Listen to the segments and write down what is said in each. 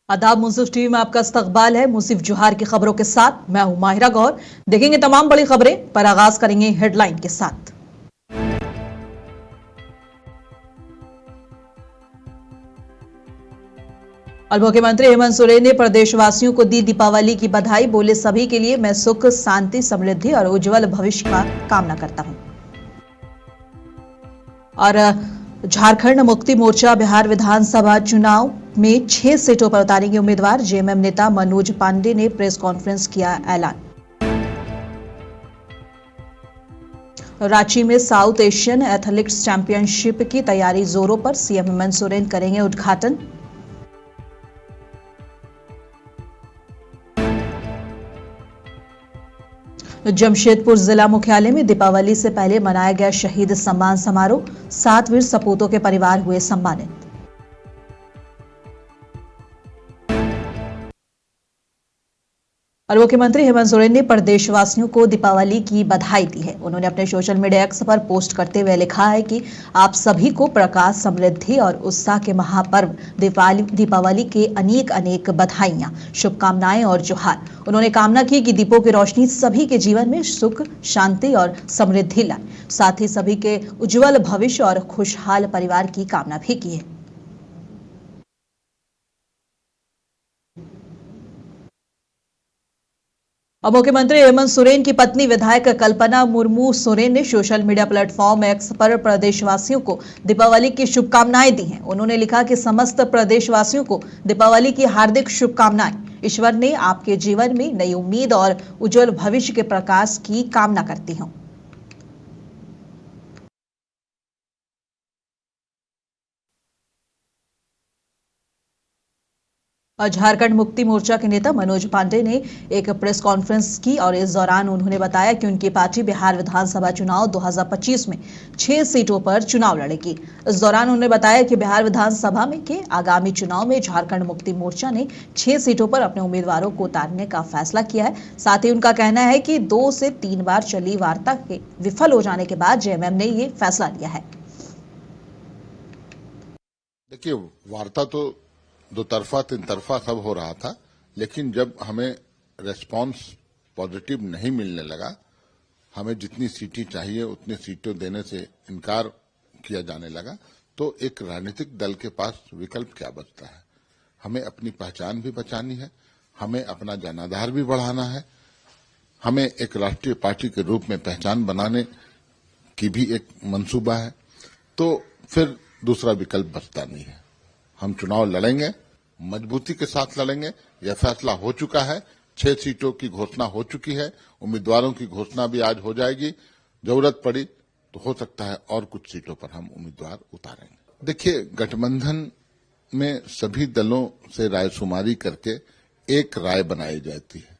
आदाब मुंसिफ टीवी में आपका इस्तकबाल है। मुंसिफ जोहार की खबरों के साथ मैं हूं माहिरा गौर। देखेंगे तमाम बड़ी खबरें, पर आगाज करेंगे हेडलाइन के साथ। और मुख्यमंत्री हेमंत सोरेन ने प्रदेशवासियों को दी दीपावली की बधाई। बोले, सभी के लिए मैं सुख, शांति, समृद्धि और उज्जवल भविष्य का कामना करता हूं। और झारखंड मुक्ति मोर्चा बिहार विधानसभा चुनाव में 6 सीटों पर उतारेंगे उम्मीदवार। जेएमएम नेता मनोज पांडे ने प्रेस कॉन्फ्रेंस किया ऐलान। रांची में साउथ एशियन एथलेटिक्स चैंपियनशिप की तैयारी जोरों पर। सीएम हेमंत सोरेन करेंगे उद्घाटन। जमशेदपुर जिला मुख्यालय में दीपावली से पहले मनाया गया शहीद सम्मान समारोह। 7 वीर सपूतों के परिवार हुए सम्मानित। और मुख्यमंत्री हेमंत सोरेन ने प्रदेशवासियों को दीपावली की बधाई दी है। उन्होंने अपने सोशल मीडिया एक्स पर पोस्ट करते हुए लिखा है कि आप सभी को प्रकाश, समृद्धि और उत्साह के महापर्व दीपावली के अनेक अनेक बधाइयां, शुभकामनाएं और जोहार। उन्होंने कामना की कि दीपों की रोशनी सभी के जीवन में सुख, शांति और समृद्धि लाए। साथ ही सभी के उज्जवल भविष्य और खुशहाल परिवार की कामना भी की है। और मुख्यमंत्री हेमंत सोरेन की पत्नी विधायक कल्पना मुर्मू सोरेन ने सोशल मीडिया प्लेटफॉर्म एक्स पर प्रदेशवासियों को दीपावली की शुभकामनाएं दी हैं। उन्होंने लिखा कि समस्त प्रदेशवासियों को दीपावली की हार्दिक शुभकामनाएं। ईश्वर ने आपके जीवन में नई उम्मीद और उज्जवल भविष्य के प्रकाश की कामना करती हूं। और झारखंड मुक्ति मोर्चा के नेता मनोज पांडे ने एक प्रेस कॉन्फ्रेंस की और इस दौरान उन्होंने बताया कि उनकी पार्टी बिहार विधानसभा चुनाव 2025 में 6 सीटों पर चुनाव लड़ेगी। इस दौरान उन्होंने बताया कि बिहार विधानसभा में के आगामी चुनाव में झारखंड मुक्ति मोर्चा ने 6 सीटों पर अपने उम्मीदवारों को उतारने का फैसला किया है। साथ ही उनका कहना है कि 2 से 3 बार चली वार्ता के विफल हो जाने के बाद जेएमएम ने ये फैसला लिया है। देखिए, वार्ता तो दो तरफा तीन तरफा सब हो रहा था, लेकिन जब हमें रेस्पॉन्स पॉजिटिव नहीं मिलने लगा, हमें जितनी सीटें चाहिए उतनी सीटें देने से इनकार किया जाने लगा, तो एक राजनीतिक दल के पास विकल्प क्या बचता है। हमें अपनी पहचान भी बचानी है, हमें अपना जनाधार भी बढ़ाना है, हमें एक राष्ट्रीय पार्टी के रूप में पहचान बनाने की भी एक मंसूबा है। तो फिर दूसरा विकल्प बचता नहीं है। हम चुनाव लड़ेंगे, मजबूती के साथ लड़ेंगे। यह फैसला हो चुका है, 6 सीटों की घोषणा हो चुकी है, उम्मीदवारों की घोषणा भी आज हो जाएगी। जरूरत पड़ी तो हो सकता है और कुछ सीटों पर हम उम्मीदवार उतारेंगे। देखिए, गठबंधन में सभी दलों से रायशुमारी करके एक राय बनाई जाती है,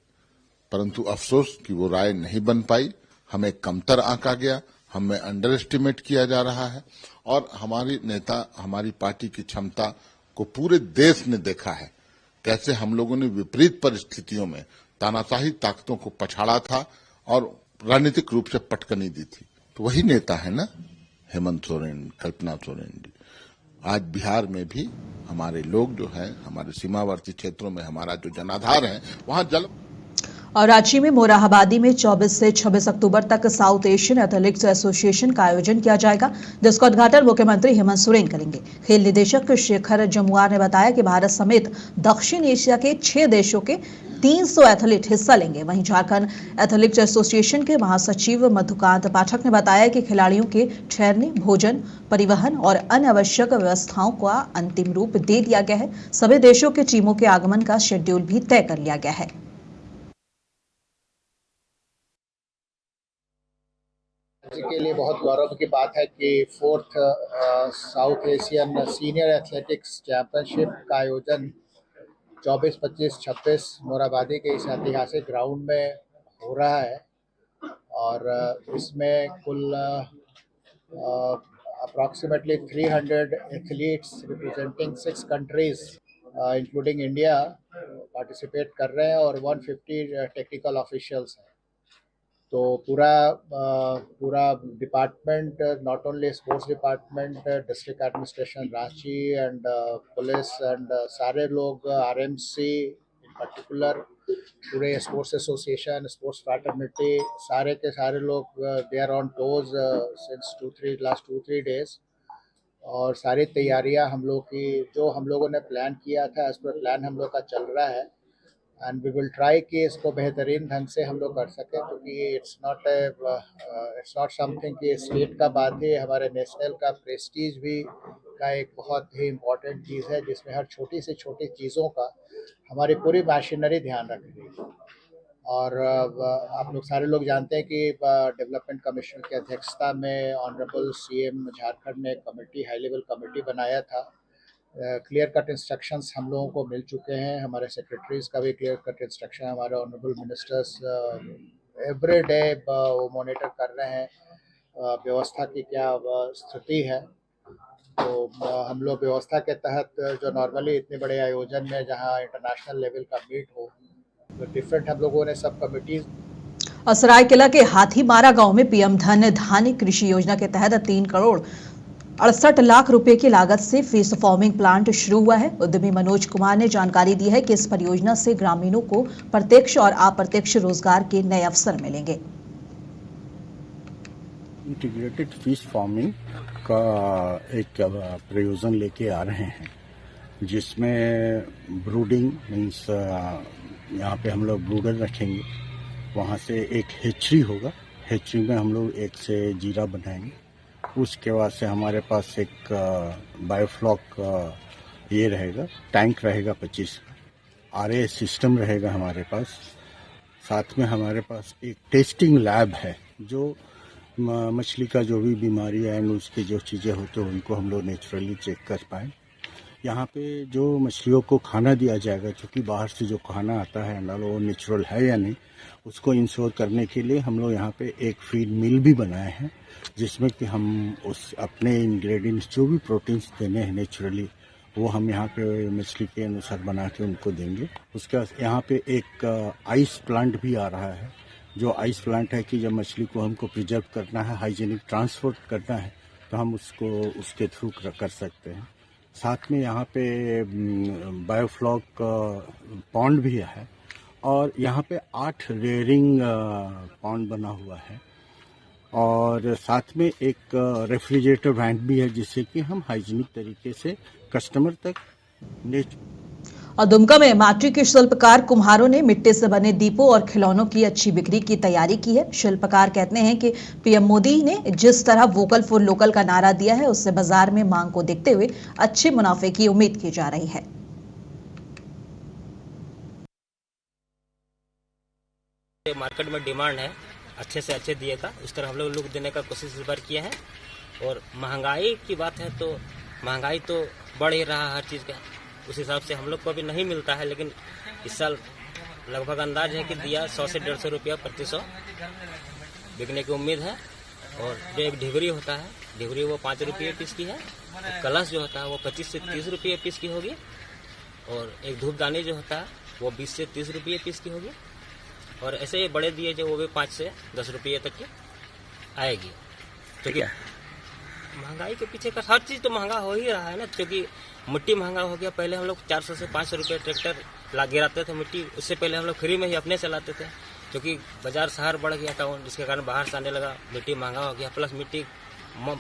परंतु अफसोस कि वो राय नहीं बन पाई। हमें कमतर आंका गया, हमें अंडर एस्टिमेट किया जा रहा है, और हमारी नेता, हमारी पार्टी की क्षमता को पूरे देश ने देखा है। कैसे हम लोगों ने विपरीत परिस्थितियों में तानाशाही ताकतों को पछाड़ा था और राजनीतिक रूप से पटकनी दी थी। तो वही नेता है ना हेमंत सोरेन, कल्पना सोरेन जी। आज बिहार में भी हमारे लोग जो है, हमारे सीमावर्ती क्षेत्रों में हमारा जो जनाधार है, वहां जल। और रांची में मोरहाबादी में 24 से 26 अक्टूबर तक साउथ एशियन एथलेटिक्स एसोसिएशन का आयोजन किया जाएगा, जिसका उद्घाटन मुख्यमंत्री हेमंत सोरेन करेंगे। खेल निदेशक शेखर जमुआर ने बताया कि भारत समेत दक्षिण एशिया के 6 देशों के 300 एथलीट हिस्सा लेंगे। वहीं झारखंड एथलेटिक्स एसोसिएशन के महासचिव मधुकांत पाठक ने बताया कि खिलाड़ियों के ठहरने, भोजन, परिवहन और अन्य आवश्यक व्यवस्थाओं का अंतिम रूप दे दिया गया है। सभी देशों की टीमों के आगमन का शेड्यूल भी तय कर लिया गया है। राज्य के लिए बहुत गौरव की बात है कि 4th south Asian senior athletics championship का आयोजन 24, 25, 26 मोरहाबादी के इस ऐतिहासिक ग्राउंड में हो रहा है। और इसमें कुल approximately 300 athletes representing 6 countries including India participate कर रहे हैं और 150 टेक्निकल ऑफिशियल्स हैं। तो पूरा department, not only sports department, district administration Ranchi and police and सारे लोग, आरएमसी इन पर्टिकुलर, पूरे स्पोर्ट्स एसोसिएशन, स्पोर्ट्स फ्रैटर्निटी, सारे के सारे लोग they are on toes since last 2-3 days. और सारी तैयारियां हम लोग की, जो हम लोगों ने प्लान किया था एज पर प्लान हम लोग का चल रहा है। एंड वी विल ट्राई कि इसको बेहतरीन ढंग से हम लोग कर सकें, क्योंकि इट्स नॉट समथिंग कि स्टेट का बात है, हमारे नेशनल का प्रेस्टीज भी का एक बहुत ही इम्पोर्टेंट चीज़ है, जिसमें हर छोटी से छोटी चीज़ों का हमारी पूरी मशीनरी ध्यान रख रही है। और आप लोग सारे लोग जानते हैं कि डेवलपमेंट कमीशन की अध्यक्षता में ऑनरेबल सीएम झारखंड ने एक कमेटी, हाई लेवल कमेटी बनाया था। क्लियर कट इंस्ट्रक्शंस हम लोगों को मिल चुके हैं, हमारे सेक्रेटरीज का भी क्लियर कट इंस्ट्रक्शन, हमारे ऑनरेबल मिनिस्टर्स एवरी डे वो मॉनिटर कर रहे हैं व्यवस्था की क्या स्थिति है। तो हम लोग व्यवस्था के तहत, जो नॉर्मली इतने बड़े आयोजन में जहां इंटरनेशनल लेवल का मीट हो, तो डिफरेंट हम लोगों ने सब कमिटीज। और सरायकेला के हाथीमारा गांव में पीएम धन धान्य कृषि योजना के तहत 3 करोड़ 68 लाख रुपए की लागत से फिश फार्मिंग प्लांट शुरू हुआ है। उद्यमी मनोज कुमार ने जानकारी दी है कि इस परियोजना से ग्रामीणों को प्रत्यक्ष और अप्रत्यक्ष रोजगार के नए अवसर मिलेंगे। इंटीग्रेटेड फिश फार्मिंग का एक प्रयोजन लेके आ रहे हैं, जिसमें ब्रूडिंग मीन्स यहाँ पे हम लोग ब्रूडर रखेंगे, वहाँ से एक हेचरी होगा, हेचरी में हम लोग एक से जीरा बनाएंगे, उसके बाद से हमारे पास एक बायोफ्लॉक ये रहेगा, टैंक रहेगा 25 का, आरए सिस्टम रहेगा हमारे पास, साथ में हमारे पास एक टेस्टिंग लैब है, जो मछली का जो भी बीमारी है एंड उसके जो चीज़ें होते हैं उनको हम लोग नेचुरली चेक कर पाएँ। यहाँ पे जो मछलियों को खाना दिया जाएगा, क्योंकि बाहर से जो खाना आता है वो नेचुरल है या नहीं, उसको इंश्योर करने के लिए हम लोग यहाँ पे एक फीड मिल भी बनाए हैं, जिसमें कि हम उस अपने इंग्रेडिएंट्स जो भी प्रोटीन्स देने हैं नेचुरली, वो हम यहाँ पे मछली के अनुसार बना के उनको देंगे। उसके बाद यहाँ पे एक आइस प्लांट भी आ रहा है, जो आइस प्लांट है कि जब मछली को हमको प्रिजर्व करना है, हाइजीनिक ट्रांसपोर्ट करना है, तो हम उसको उसके थ्रू कर सकते हैं। साथ में यहाँ पे बायोफ्लॉक पॉन्ड भी है, और यहाँ पे 8 रेयरिंग पॉन्ड बना हुआ है, और साथ में एक रेफ्रिजरेटर वैन भी है, जिससे कि हम हाइजीनिक तरीके से कस्टमर तक। और दुमका में माटी के शिल्पकार कुम्हारों ने मिट्टी से बने दीपों और खिलौनों की अच्छी बिक्री की तैयारी की है। शिल्पकार कहते हैं कि पीएम मोदी ने जिस तरह वोकल फॉर लोकल का नारा दिया है, उससे बाजार में मांग को देखते हुए अच्छे मुनाफे की उम्मीद की जा रही है। मार्केट में डिमांड है अच्छे से अच्छे दिए का, इस तरह हम लोग लुक देने का कोशिश इस बार किया है। और महंगाई की बात है तो महंगाई तो बढ़ ही रहा है हर चीज़ का, उस हिसाब से हम लोग को अभी नहीं मिलता है, लेकिन इस साल लगभग अंदाज है कि दिया 100 से 150 रुपया प्रति 100 बिकने की उम्मीद है। और जो एक ढिगरी होता है, ढिगरी वो 5 रुपये पीस की है, और कलश जो होता है वो 25 से 30 रुपये पीस की होगी, और एक धूपदानी जो होता है वो 20 से 30 रुपये पीस की होगी, और ऐसे ही बड़े दिए जो वो भी 5 से 10 रुपये तक की आएगी। तो क्या महंगाई के पीछे का हर चीज़ तो महंगा हो ही रहा है ना, क्योंकि मिट्टी महंगा हो गया। पहले हम लोग 400 से 500 रुपये ट्रैक्टर ला गिराते थे मिट्टी, उससे पहले हम लोग फ्री में ही अपने से लाते थे, क्योंकि बाजार शहर बढ़ गया था, जिसके कारण बाहर से आने लगा, मिट्टी महंगा हो गया, प्लस मिट्टी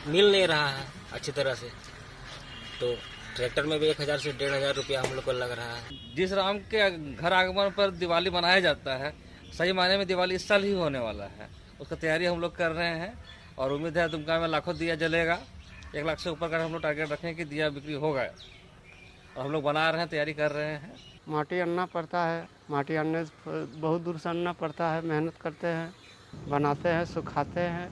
मिल नहीं रहा है अच्छी तरह से, तो ट्रैक्टर में भी 1000 से 1500 रुपया हम लोग को लग रहा है। जिस राम के घर आगमन पर दिवाली मनाया जाता है, सही मायने में दिवाली इस साल ही होने वाला है, उसका तैयारी हम लोग कर रहे हैं, और उम्मीद है दुमका में लाखों दिया जलेगा। 1 लाख से ऊपर का हम लोग टारगेट रखें कि दिया बिक्री होगा, और हम लोग बना रहे हैं, तैयारी कर रहे हैं। माटी अन्ना पड़ता है, माटी अन्ने बहुत दूर से अन्ना पड़ता है, मेहनत करते हैं, बनाते हैं, सुखाते हैं।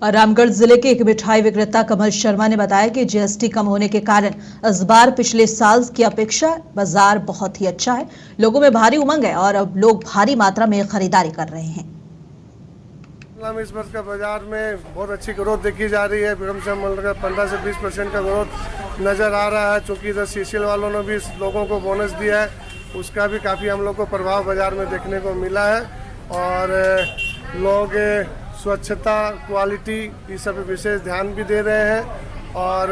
और रामगढ़ जिले के एक मिठाई विक्रेता कमल शर्मा ने बताया कि जीएसटी कम होने के कारण इस बार पिछले साल की अपेक्षा बाजार बहुत ही अच्छा है, लोगों में भारी उमंग है और अब लोग भारी मात्रा में खरीदारी कर रहे हैं। इस वर्ष का बाजार में बहुत अच्छी ग्रोथ देखी जा रही है, कम से कम 15 से 20% का ग्रोथ नज़र आ रहा है। चूँकि इधर सीसीएल वालों ने भी लोगों को बोनस दिया है, उसका भी काफ़ी हम लोग को प्रभाव बाजार में देखने को मिला है। और लोग स्वच्छता, क्वालिटी इस सब पे विशेष ध्यान भी दे रहे हैं और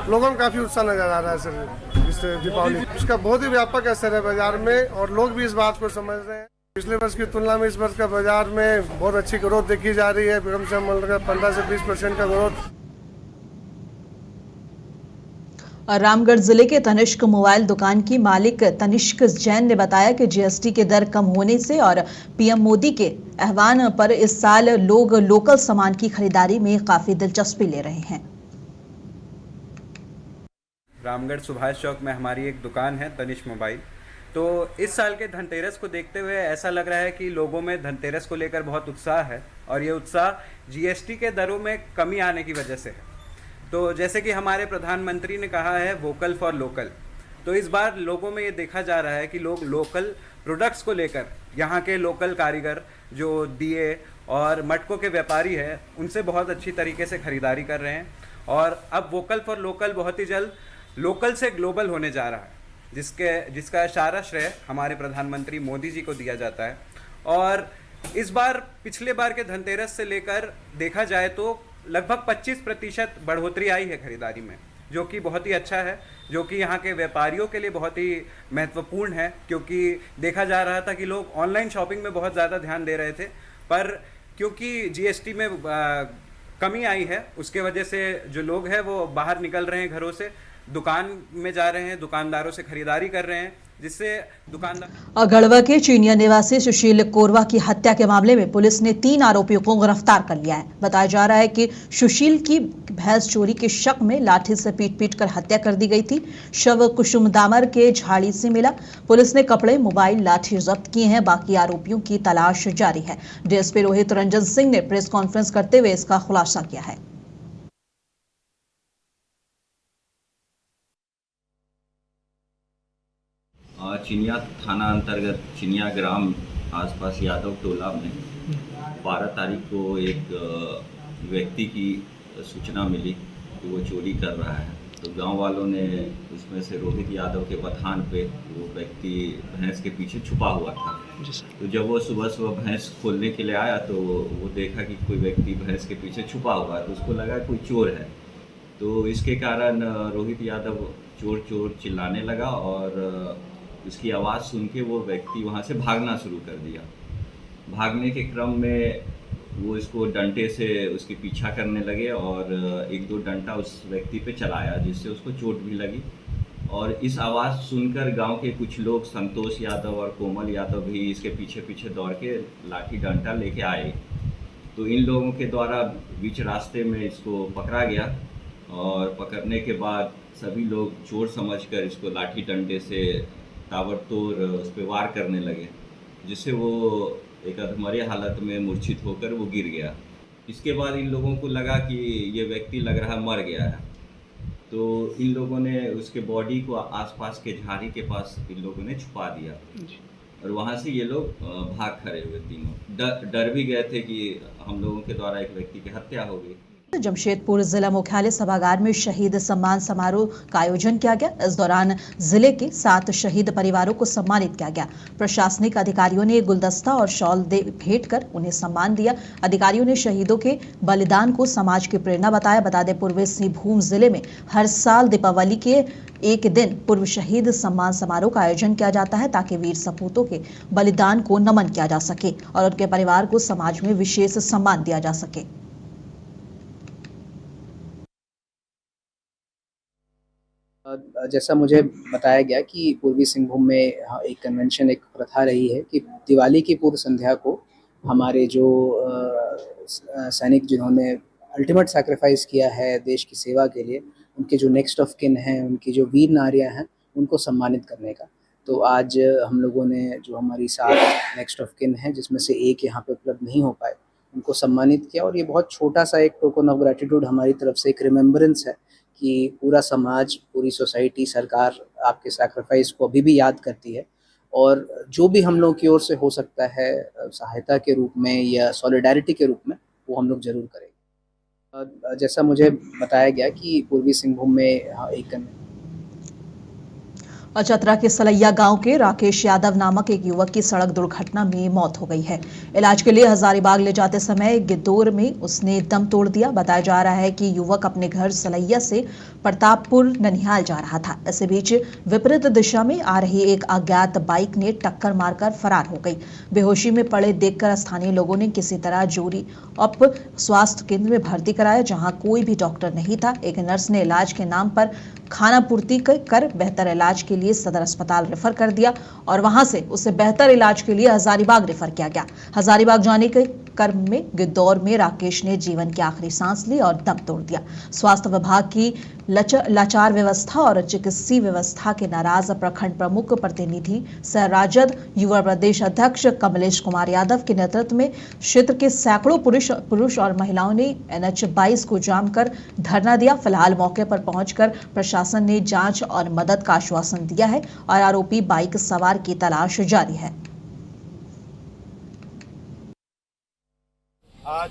लोगों में काफ़ी उत्साह नज़र आ रहा है सर इस दीपावली। इसका बहुत ही व्यापक असर है बाजार में और लोग भी इस बात को समझ रहे हैं। पिछले वर्ष की तुलना में इस वर्ष का बाजार में बहुत अच्छी ग्रोथ देखी जा रही है। कम से कम 15 से 20% का ग्रोथ। रामगढ़ जिले के तनिष्क मोबाइल दुकान की मालिक तनिष्क जैन ने बताया कि जीएसटी के दर कम होने से और पीएम मोदी के आह्वान पर इस साल लोग लोकल सामान की खरीदारी में काफी दिलचस्पी ले रहे हैं। रामगढ़ सुभाष चौक में हमारी एक दुकान है तनिष्क मोबाइल। तो इस साल के धनतेरस को देखते हुए ऐसा लग रहा है कि लोगों में धनतेरस को लेकर बहुत उत्साह है और ये उत्साह जीएसटी के दरों में कमी आने की वजह से है। तो जैसे कि हमारे प्रधानमंत्री ने कहा है वोकल फॉर लोकल, तो इस बार लोगों में ये देखा जा रहा है कि लोग लोकल प्रोडक्ट्स को लेकर यहाँ के लोकल कारीगर जो दिए और मटकों के व्यापारी हैं उनसे बहुत अच्छी तरीके से खरीदारी कर रहे हैं। और अब वोकल फॉर लोकल बहुत ही जल्द लोकल से ग्लोबल होने जा रहा है, जिसका सारा श्रेय हमारे प्रधानमंत्री मोदी जी को दिया जाता है। और इस बार पिछले बार के धनतेरस से लेकर देखा जाए तो लगभग 25% बढ़ोतरी आई है खरीदारी में, जो कि बहुत ही अच्छा है, जो कि यहाँ के व्यापारियों के लिए बहुत ही महत्वपूर्ण है। क्योंकि देखा जा रहा था कि लोग ऑनलाइन शॉपिंग में बहुत ज़्यादा ध्यान दे रहे थे, पर क्योंकि जीएसटी में कमी आई है उसके वजह से जो लोग हैं वो बाहर निकल रहे हैं, घरों से दुकान में जा रहे हैं, दुकानदारों से खरीदारी कर रहे हैं, जिससे दुकानदार। गढ़वा के चीनिया निवासी सुशील कोरवा की हत्या के मामले में पुलिस ने 3 आरोपियों को गिरफ्तार कर लिया है। बताया जा रहा है कि सुशील की भैंस चोरी के शक में लाठी से पीट कर हत्या कर दी गई थी। शव कुसुमदामर के झाड़ी से मिला। पुलिस ने कपड़े, मोबाइल, लाठी जब्त किए हैं। बाकी आरोपियों की तलाश जारी है। डीएसपी रोहित रंजन सिंह ने प्रेस कॉन्फ्रेंस करते हुए इसका खुलासा किया है। चिनिया थाना अंतर्गत चिनिया ग्राम आसपास यादव टोला में 12 तारीख को एक व्यक्ति की सूचना मिली कि वो चोरी कर रहा है। तो गांव वालों ने उसमें से रोहित यादव के बथान पे वो व्यक्ति भैंस के पीछे छुपा हुआ था। तो जब वो सुबह भैंस खोलने के लिए आया तो वो देखा कि कोई व्यक्ति भैंस के पीछे छुपा हुआ है, तो उसको लगा कोई चोर है। तो इसके कारण रोहित यादव चोर चोर चिल्लाने लगा और उसकी आवाज़ सुन के वो व्यक्ति वहाँ से भागना शुरू कर दिया। भागने के क्रम में वो इसको डंडे से उसके पीछा करने लगे और 1-2 डंडा उस व्यक्ति पे चलाया, जिससे उसको चोट भी लगी। और इस आवाज़ सुनकर गांव के कुछ लोग, संतोष यादव और कोमल यादव भी इसके पीछे पीछे दौड़ के लाठी डंडा लेके आए। तो इन लोगों के द्वारा बीच रास्ते में इसको पकड़ा गया और पकड़ने के बाद सभी लोग चोर समझकर इसको लाठी डंडे से ताबड़तोड़ उस पर वार करने लगे, जिससे वो एक अधमरे हालत में मूर्छित होकर वो गिर गया। इसके बाद इन लोगों को लगा कि ये व्यक्ति लग रहा मर गया है, तो इन लोगों ने उसके बॉडी को आसपास के झाड़ी के पास इन लोगों ने छुपा दिया और वहाँ से ये लोग भाग खड़े हुए तीनों। डर भी गए थे कि हम लोगों के द्वारा एक व्यक्ति की हत्या हो गई। जमशेदपुर जिला मुख्यालय सभागार में शहीद सम्मान समारोह का आयोजन किया गया। इस दौरान जिले के 7 शहीद परिवारों को सम्मानित किया गया। प्रशासनिक अधिकारियों ने गुलदस्ता और शॉल भेंट कर उन्हें सम्मान दिया। अधिकारियों ने शहीदों के बलिदान को समाज की प्रेरणा बताया। बता दें, पूर्वी सिंहभूम जिले में हर साल दीपावली के एक दिन पूर्व शहीद सम्मान समारोह का आयोजन किया जाता है, ताकि वीर सपूतों के बलिदान को नमन किया जा सके और उनके परिवार को समाज में विशेष सम्मान दिया जा सके। जैसा मुझे बताया गया कि पूर्वी सिंहभूम में एक कन्वेंशन, एक प्रथा रही है कि दिवाली की पूर्व संध्या को हमारे जो सैनिक जिन्होंने अल्टीमेट सैक्रिफाइस किया है देश की सेवा के लिए, उनके जो नेक्स्ट ऑफ किन हैं, उनकी जो वीर नारियां हैं, उनको सम्मानित करने का। तो आज हम लोगों ने जो हमारी 7 नेक्स्ट ऑफ किन हैं, जिसमें से एक यहाँ पे उपलब्ध नहीं हो पाए, उनको सम्मानित किया। और ये बहुत छोटा सा एक टोकन ऑफ ग्रैटिट्यूड हमारी तरफ से, एक रिमेम्बरेंस है कि पूरा समाज, पूरी सोसाइटी, सरकार आपके सैक्रिफाइस को अभी भी याद करती है और जो भी हम लोग की ओर से हो सकता है सहायता के रूप में या सॉलिडारिटी के रूप में, वो हम लोग जरूर करेंगे। जैसा मुझे बताया गया कि पूर्वी सिंहभूम में एक और चतरा के सलैया गांव के राकेश यादव नामक एक युवक की सड़क दुर्घटना में मौत हो गई है। इलाज के लिए हजारीबाग ले जाते समय गिद्धौर में उसने दम तोड़ दिया। बताया जा रहा है कि युवक अपने घर सलैया से प्रतापपुर ननिहाल जा रहा था। इसी बीच विपरीत दिशा में आ रही एक अज्ञात बाइक ने टक्कर मारकर फरार हो गई। बेहोशी में पड़े देखकर स्थानीय लोगों ने किसी तरह जोरी अप स्वास्थ्य केंद्र में भर्ती कराया, जहां कोई भी डॉक्टर नहीं था। एक नर्स ने इलाज के नाम पर खाना पूर्ति कर बेहतर इलाज के लिए सदर अस्पताल रेफर कर दिया और वहां से उसे बेहतर इलाज के लिए हजारीबाग रेफर किया गया। हजारीबाग जाने के क्रम में गिद्धौर में राकेश ने जीवन की आखिरी सांस ली और दम तोड़ दिया। स्वास्थ्य विभाग की लाचार व्यवस्था और चिकित्सीय व्यवस्था के नाराज प्रखंड प्रमुख प्रतिनिधि सह राजद युवा प्रदेश अध्यक्ष कमलेश कुमार यादव के नेतृत्व में क्षेत्र के सैकड़ों पुरुष और महिलाओं ने NH 22 को जाम कर धरना दिया। फिलहाल मौके पर पहुंचकर प्रशासन ने जांच और मदद का आश्वासन दिया है और आरोपी बाइक सवार की तलाश जारी है। आज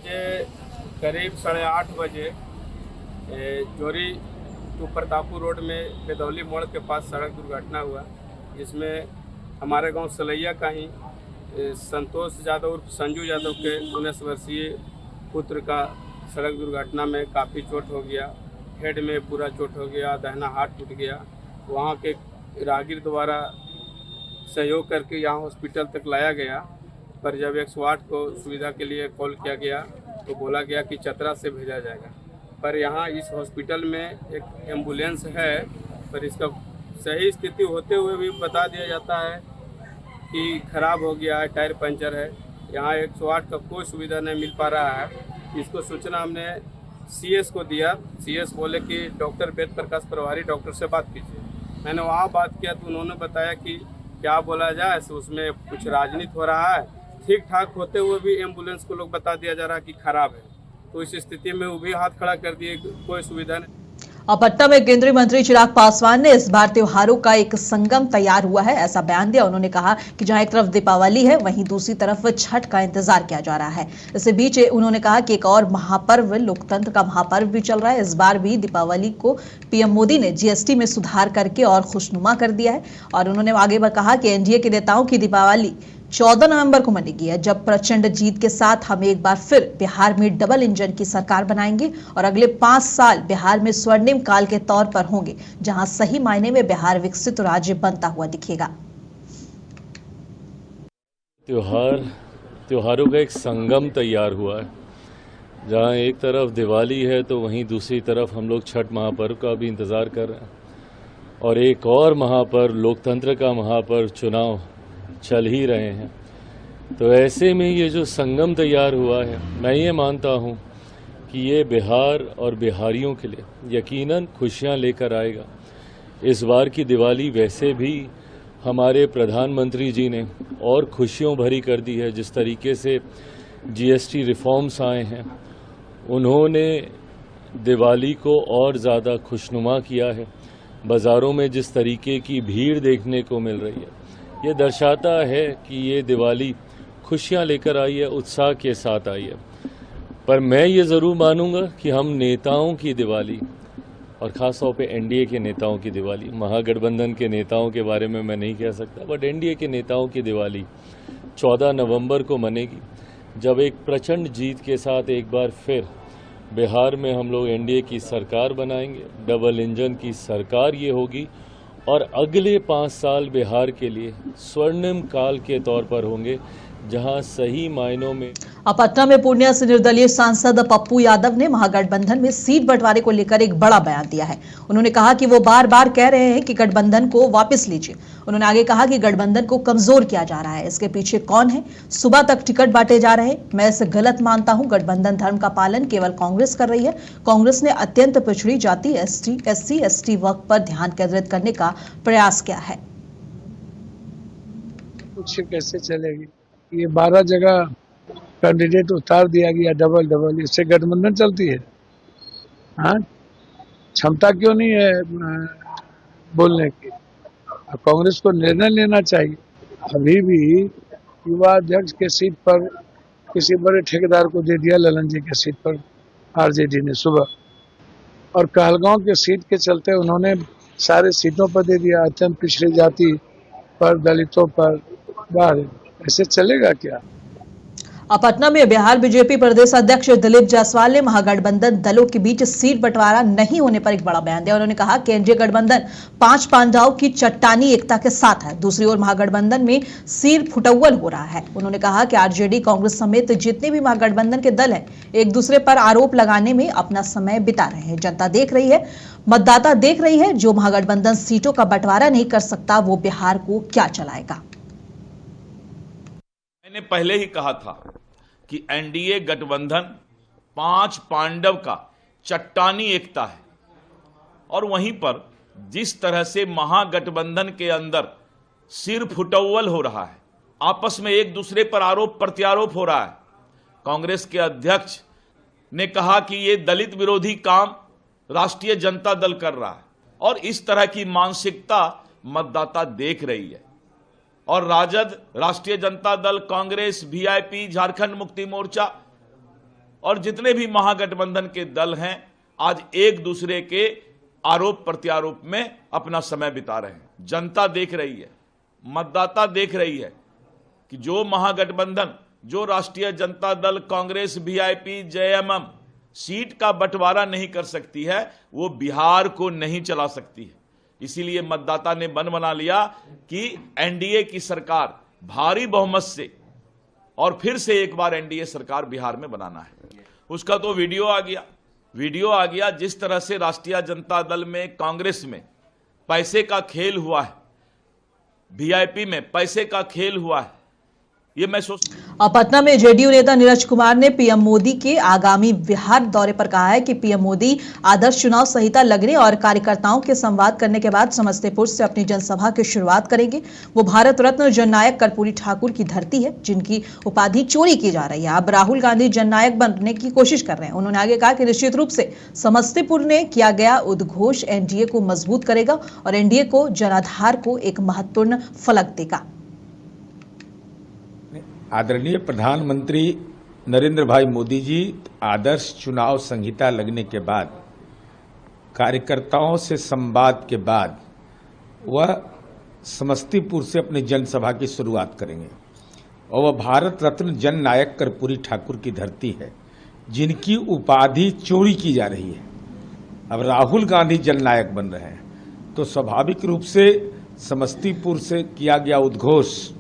करीब 8:30 बजे जोरी टू प्रतापपुर रोड में बेदौली मोड़ के पास सड़क दुर्घटना हुआ, जिसमें हमारे गांव सलैया का ही संतोष यादव उर्फ संजू यादव के 19 वर्षीय पुत्र का सड़क दुर्घटना में काफ़ी चोट हो गया। हेड में पूरा चोट हो गया, दाहिना हाथ टूट गया। वहाँ के राहगीर द्वारा सहयोग करके यहाँ हॉस्पिटल तक लाया गया, पर जब 108 को सुविधा के लिए कॉल किया गया तो बोला गया कि चतरा से भेजा जाएगा। पर यहाँ इस हॉस्पिटल में एक एम्बुलेंस है, पर इसका सही स्थिति होते हुए भी बता दिया जाता है कि खराब हो गया है, टायर पंचर है। यहाँ 108 का कोई सुविधा नहीं मिल पा रहा है। इसको सूचना हमने CS को दिया। CS बोले कि डॉक्टर वेद प्रकाश प्रभारी डॉक्टर से बात कीजिए। मैंने वहाँ बात किया तो उन्होंने बताया कि क्या बोला जाए, उसमें कुछ राजनीति हो रहा है। ठीक ठाक होते हुए भी एम्बुलेंस को लोग बता दिया जा रहा है कि खराब है, तो इस स्थिति में वो भी हाथ खड़ा कर दिए, कोई सुविधा नहीं। और पटना में केंद्रीय मंत्री चिराग पासवान ने इस बार त्योहारों का एक संगम तैयार हुआ है, ऐसा बयान दिया। उन्होंने कहा कि जहां एक तरफ दीपावली है, वहीं दूसरी तरफ छठ का इंतजार किया जा रहा है। इसी बीच उन्होंने कहा कि एक और महापर्व, लोकतंत्र का महापर्व भी चल रहा है। इस बार भी दीपावली को PM मोदी ने GST में सुधार करके और खुशनुमा कर दिया है। और उन्होंने आगे कहा कि NDA के नेताओं की दीपावली 14 नवंबर को मनेगी है, जब प्रचंड जीत के साथ हम एक बार फिर बिहार में डबल इंजन की सरकार बनाएंगे और अगले 5 साल बिहार में स्वर्णिम काल के तौर पर होंगे, जहां सही मायने में बिहार विकसित राज्य बनता हुआ दिखेगा। त्योहारों का एक संगम तैयार हुआ है, जहां एक तरफ दिवाली है तो वहीं दूसरी तरफ हम लोग छठ महापर्व का भी इंतजार कर रहे हैं, और एक और महापर्व, लोकतंत्र का महापर्व, चुनाव चल ही रहे हैं। तो ऐसे में ये जो संगम तैयार हुआ है, मैं ये मानता हूँ कि ये बिहार और बिहारियों के लिए यकीनन खुशियाँ लेकर आएगा। इस बार की दिवाली वैसे भी हमारे प्रधानमंत्री जी ने और खुशियों भरी कर दी है। जिस तरीके से GST रिफॉर्म्स आए हैं, उन्होंने दिवाली को और ज़्यादा खुशनुमा किया है। बाज़ारों में जिस तरीके की भीड़ देखने को मिल रही है, ये दर्शाता है कि ये दिवाली खुशियाँ लेकर आई है, उत्साह के साथ आई है। पर मैं ये ज़रूर मानूंगा कि हम नेताओं की दिवाली, और ख़ास तौर पे NDA के नेताओं की दिवाली, महागठबंधन के नेताओं के बारे में मैं नहीं कह सकता, बट NDA के नेताओं की दिवाली 14 नवंबर को मनेगी, जब एक प्रचंड जीत के साथ एक बार फिर बिहार में हम लोग NDA की सरकार बनाएंगे। डबल इंजन की सरकार ये होगी, और अगले 5 साल बिहार के लिए स्वर्णिम काल के तौर पर होंगे, जहां सही मायनों में। पटना में पूर्णिया से निर्दलीय सांसद पप्पू यादव ने महागठबंधन में सीट बंटवारे को लेकर एक बड़ा बयान दिया है। उन्होंने कहा कि वो बार बार कह रहे हैं कि गठबंधन को वापस लीजिए। उन्होंने आगे कहा कि गठबंधन को कमजोर किया जा रहा है, इसके पीछे कौन है? सुबह तक टिकट बांटे जा रहे हैं। मैं इसे गलत मानता हूं। गठबंधन धर्म का पालन केवल कांग्रेस कर रही है। कांग्रेस ने अत्यंत पिछड़ी जाति SC/ST वर्ग पर ध्यान केंद्रित करने का प्रयास किया है। कुछ कैसे चलेगी? ये 12 जगह कैंडिडेट उतार दिया गया, डबल, इससे गठबंधन चलती है? हाँ, क्षमता क्यों नहीं है बोलने की? कांग्रेस को निर्णय लेना चाहिए। अभी भी युवा अध्यक्ष के सीट पर किसी बड़े ठेकेदार को दे दिया, ललन जी के सीट पर RJD ने सुबह, और कहलगांव के सीट के चलते उन्होंने सारे सीटों पर दे दिया, अत्यंत पिछड़ी जाति पर, दलितों पर, बाहर ऐसे चलेगा क्या? अब पटना में बिहार बीजेपी प्रदेश अध्यक्ष दिलीप जायसवाल ने महागठबंधन दलों के बीच सीट बंटवारा नहीं होने पर एक बड़ा बयान दिया। उन्होंने कहा कि एनडीए गठबंधन 5 पांडाओं की चट्टानी एकता के साथ है। दूसरी ओर महागठबंधन में सिर फुटौल हो रहा है। उन्होंने कहा कि आरजेडी, कांग्रेस समेत जितने भी महागठबंधन के दल हैं, एक दूसरे पर आरोप लगाने में अपना समय बिता रहे हैं। जनता देख रही है, मतदाता देख रही है, जो महागठबंधन सीटों का बंटवारा नहीं कर सकता वो बिहार को क्या चलाएगा। मैंने पहले ही कहा था कि एनडीए गठबंधन 5 पांडव का चट्टानी एकता है, और वहीं पर जिस तरह से महागठबंधन के अंदर सिर फुटौल हो रहा है, आपस में एक दूसरे पर आरोप प्रत्यारोप हो रहा है। कांग्रेस के अध्यक्ष ने कहा कि ये दलित विरोधी काम राष्ट्रीय जनता दल कर रहा है, और इस तरह की मानसिकता मतदाता देख रही है। और राजद, राष्ट्रीय जनता दल, कांग्रेस, वीआईपी, झारखंड मुक्ति मोर्चा और जितने भी महागठबंधन के दल हैं, आज एक दूसरे के आरोप प्रत्यारोप में अपना समय बिता रहे हैं। जनता देख रही है, मतदाता देख रही है कि जो महागठबंधन, जो राष्ट्रीय Janata Dal, Congress, VIP, JMM seat का बंटवारा नहीं कर सकती है, वो बिहार को नहीं चला सकती है। इसीलिए मतदाता ने मन बना लिया कि एनडीए की सरकार भारी बहुमत से और फिर से एक बार एनडीए सरकार बिहार में बनाना है। उसका तो वीडियो आ गया जिस तरह से राष्ट्रीय जनता दल में, कांग्रेस में पैसे का खेल हुआ है, वीआईपी में पैसे का खेल हुआ है, ये मैं सोच। अब पटना में जेडीयू नेता नीरज कुमार ने पीएम मोदी के आगामी बिहार दौरे पर कहा है कि पीएम मोदी आदर्श चुनाव संहिता लगने और कार्यकर्ताओं के संवाद करने के बाद समस्तीपुर से अपनी जनसभा की शुरुआत करेंगे। वो भारत रत्न जननायक कर्पूरी ठाकुर की धरती है, जिनकी उपाधि चोरी की जा रही है। अब राहुल गांधी जननायक बनने की कोशिश कर रहे हैं। उन्होंने आगे कहा कि निश्चित रूप से समस्तीपुर ने किया गया उद्घोष एनडीए को मजबूत करेगा और एनडीए को जनाधार को एक महत्वपूर्ण फलक देगा। आदरणीय प्रधानमंत्री नरेंद्र भाई मोदी जी आदर्श चुनाव संहिता लगने के बाद, कार्यकर्ताओं से संवाद के बाद वह समस्तीपुर से अपनी जनसभा की शुरुआत करेंगे। और वह भारत रत्न जननायक कर्पूरी ठाकुर की धरती है, जिनकी उपाधि चोरी की जा रही है। अब राहुल गांधी जननायक बन रहे हैं, तो स्वाभाविक रूप से समस्तीपुर से किया गया उद्घोष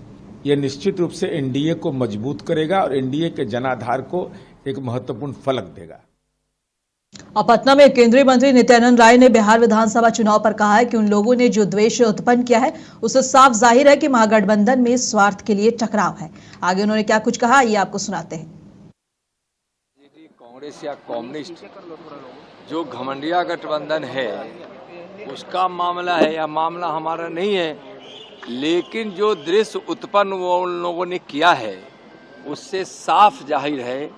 यह निश्चित रूप से एनडीए को मजबूत करेगा और एनडीए के जनाधार को एक महत्वपूर्ण फलक देगा। अब पटना में केंद्रीय मंत्री नित्यानंद राय ने बिहार विधानसभा चुनाव पर कहा है कि उन लोगों ने जो द्वेष उत्पन्न किया है, उससे साफ जाहिर है कि महागठबंधन में स्वार्थ के लिए टकराव है। आगे उन्होंने क्या कुछ कहा, ये आपको सुनाते हैं। कांग्रेस या कम्युनिस्ट जो घमंडिया गठबंधन है उसका मामला है, या मामला हमारा नहीं है, लेकिन जो दृश्य उत्पन्न वो उन लोगों ने किया है उससे साफ जाहिर है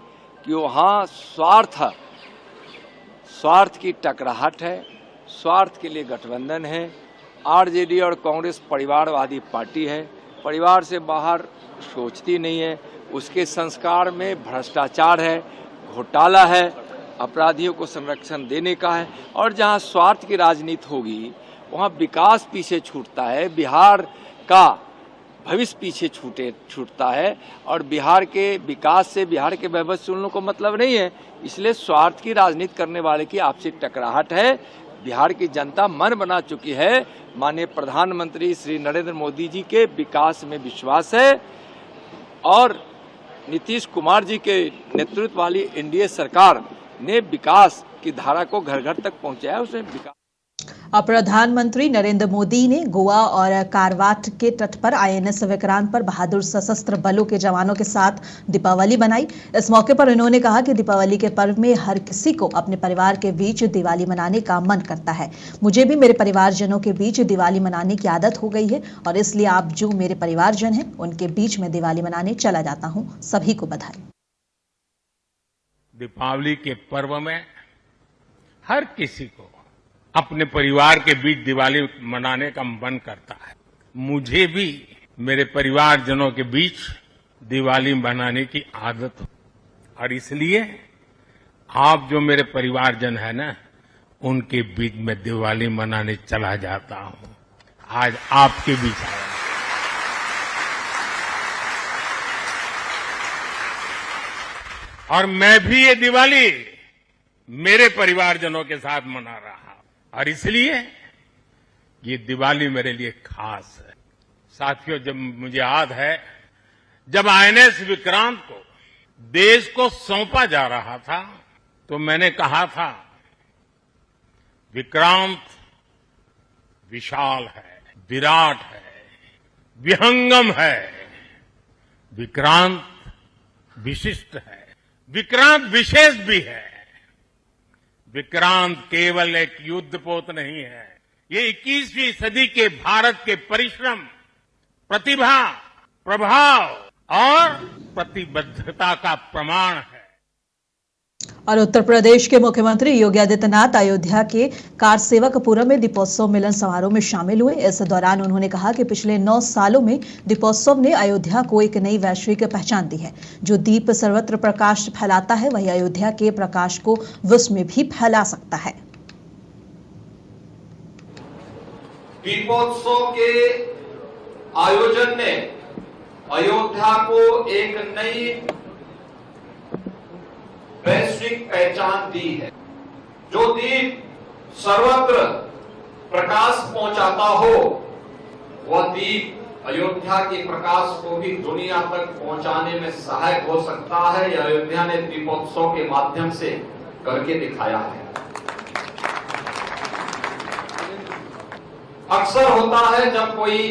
कि वहाँ स्वार्थ की टकराहट है, स्वार्थ के लिए गठबंधन है। आरजेडी और कांग्रेस परिवारवादी पार्टी है, परिवार से बाहर सोचती नहीं है, उसके संस्कार में भ्रष्टाचार है, घोटाला है, अपराधियों को संरक्षण देने का है। और जहाँ स्वार्थ की राजनीति होगी वहाँ विकास पीछे छूटता है, बिहार का भविष्य पीछे छूटता है, और बिहार के विकास से, बिहार के वैभव से उन लोगों को मतलब नहीं है। इसलिए स्वार्थ की राजनीति करने वाले की आपसी टकराहट है। बिहार की जनता मन बना चुकी है, माननीय प्रधानमंत्री श्री नरेंद्र मोदी जी के विकास में विश्वास है, और नीतीश कुमार जी के नेतृत्व वाली एनडीए सरकार ने विकास की धारा को घर घर तक पहुंचाया। उसने विकास। अब प्रधानमंत्री नरेंद्र मोदी ने गोवा और कारवाट के तट पर आईएनएस विक्रांत पर बहादुर सशस्त्र बलों के जवानों के साथ दीपावली मनाई। इस मौके पर उन्होंने कहा कि दीपावली के पर्व में हर किसी को अपने परिवार के बीच दिवाली मनाने का मन करता है। मुझे भी मेरे परिवारजनों के बीच दिवाली मनाने की आदत हो गई है, और इसलिए आप जो मेरे परिवारजन हैं उनके बीच में दिवाली मनाने चला जाता हूं। सभी को बधाई। दीपावली के पर्व में हर किसी को अपने परिवार के बीच दिवाली मनाने का मन करता है। मुझे भी मेरे परिवारजनों के बीच दिवाली मनाने की आदत है, और इसलिए आप जो मेरे परिवारजन है ना, उनके बीच में दिवाली मनाने चला जाता हूं। आज आपके बीच आया। और मैं भी ये दिवाली मेरे परिवारजनों के साथ मना रहा हूं और इसलिए ये दिवाली मेरे लिए खास है। साथियों, जब मुझे याद है जब आईएनएस विक्रांत को देश को सौंपा जा रहा था तो मैंने कहा था विक्रांत विशाल है, विराट है, विहंगम है, विक्रांत विशिष्ट है, विक्रांत विशेष भी है। विक्रांत केवल एक युद्धपोत नहीं है, ये 21वीं सदी के भारत के परिश्रम, प्रतिभा, प्रभाव और प्रतिबद्धता का प्रमाण है। और उत्तर प्रदेश के मुख्यमंत्री योगी आदित्यनाथ अयोध्या के कारसेवकपुरम में दीपोत्सव मिलन समारोह में शामिल हुए। इस दौरान उन्होंने कहा कि पिछले 9 सालों में दीपोत्सव ने अयोध्या को एक नई वैश्विक पहचान दी है। जो दीप सर्वत्र प्रकाश फैलाता है वही अयोध्या के प्रकाश को विश्व में भी फैला सकता है। दीपोत्सव के आयोजन ने अयोध्या को एक नई वैश्विक पहचान दी है। जो दीप सर्वत्र प्रकाश पहुंचाता हो वह दीप अयोध्या के प्रकाश को भी दुनिया तक पहुंचाने में सहायक हो सकता है। यह अयोध्या ने दीपोत्सव के माध्यम से करके दिखाया है। अक्सर होता है जब कोई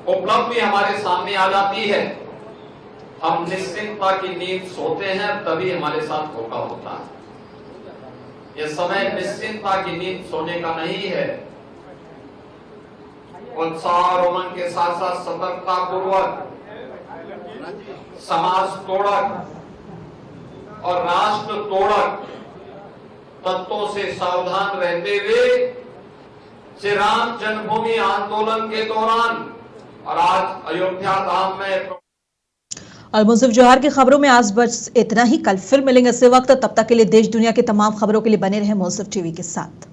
उपलब्धि हमारे सामने आ जाती है, हम निश्चिंतता की नींद सोते हैं, तभी हमारे साथ धोखा होता है। यह समय निश्चिंतता की नींद सोने का नहीं है। उत्साह और उमंग के साथ साथ सतर्कता पूर्वक समाज तोड़क और राष्ट्र तोड़क तत्वों से सावधान रहते हुए श्री राम जन्मभूमि आंदोलन के दौरान और आज अयोध्या धाम में। और मुंसिफ जोहार की खबरों में आज बस इतना ही। कल फिर मिलेंगे इसी वक्त। तब तक के लिए देश दुनिया की तमाम खबरों के लिए बने रहे मुंसिफ टीवी के साथ।